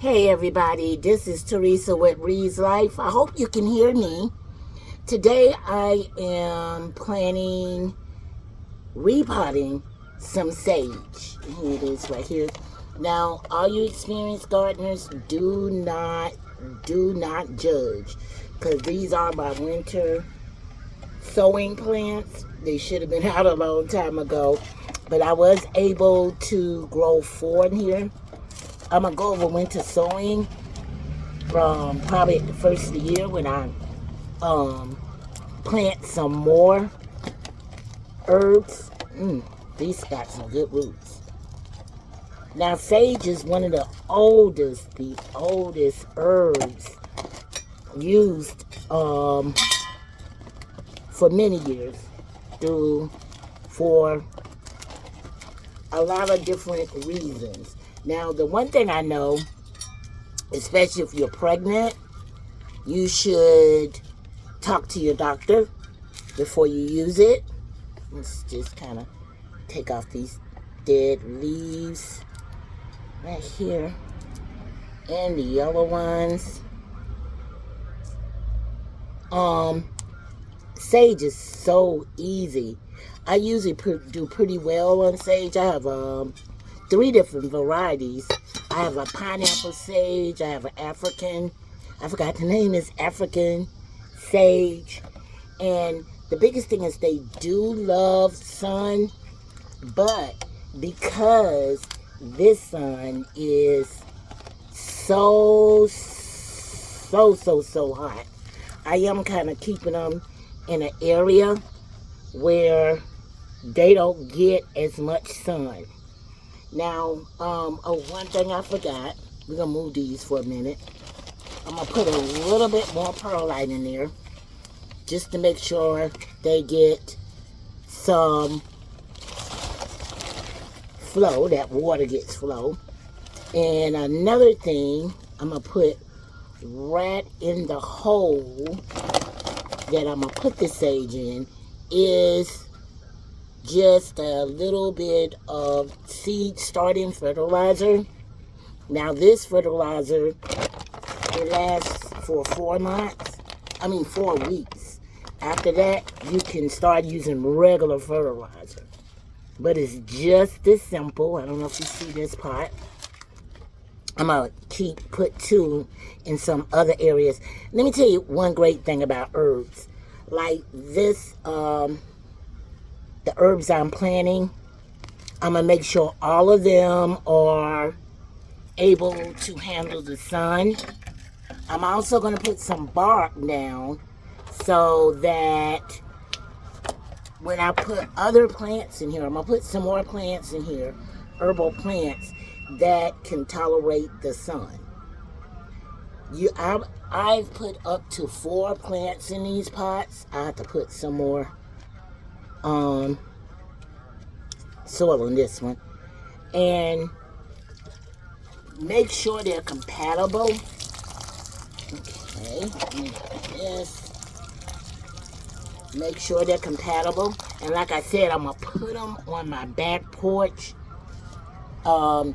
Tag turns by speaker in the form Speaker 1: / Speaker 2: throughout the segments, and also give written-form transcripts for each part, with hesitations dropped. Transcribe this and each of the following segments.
Speaker 1: Hey everybody, this is Teresa with Reed's Life. I hope you can hear me. Today I am planning repotting some sage. Here it is right here. Now, all you experienced gardeners, do not judge, because these are my winter sowing plants. They should have been out a long time ago, but I was able to grow 4 in here. I'm going to go over winter sowing from probably at the first of the year when I plant some more herbs. These got some good roots. Now, sage is one of the oldest herbs used for many years for a lot of different reasons. Now, the one thing I know, especially if you're pregnant, you should talk to your doctor before you use it. Let's just kind of take off these dead leaves right here and the yellow ones. Sage is so easy. I usually do pretty well on sage. I have 3 different varieties. I have a pineapple sage. I have an African. I forgot the name is African sage. And the biggest thing is they do love sun, but because this sun is so hot, I am kind of keeping them in an area where they don't get as much sun. Now, one thing I forgot, we're going to move these for a minute. I'm going to put a little bit more perlite in there just to make sure they get some flow, that water gets flow. And another thing I'm going to put right in the hole that I'm going to put the sage in is just a little bit of seed starting fertilizer. Now, this fertilizer, it lasts for 4 weeks. After that, you can start using regular fertilizer. But it's just as simple. I don't know if you see this part. I'm going to put 2 in some other areas. Let me tell you one great thing about herbs. Like this, the herbs I'm planting, I'm going to make sure all of them are able to handle the sun. I'm also going to put some bark down so that when I put other plants in here, I'm going to put some more plants in here, herbal plants that can tolerate the sun. I've put up to 4 plants in these pots. I have to put some more soil in this one, and make sure they're compatible. Okay, yes, make sure they're compatible. And like I said, I'm gonna put them on my back porch so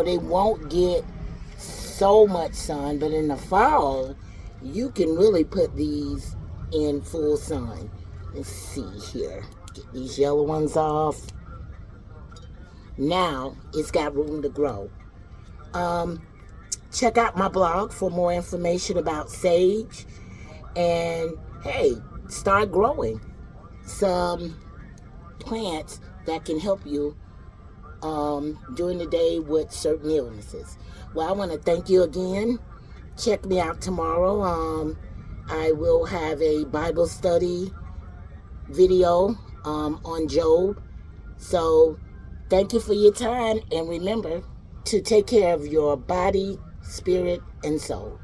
Speaker 1: they won't get so much sun. But in the fall, you can really put these in full sun. Let's see here. Get these yellow ones off. Now it's got room to grow. Check out my blog for more information about sage. And hey, start growing some plants that can help you during the day with certain illnesses. Well, I want to thank you again. Check me out tomorrow. I will have a Bible study video on Job. So thank you for your time, and remember to take care of your body, spirit, and soul.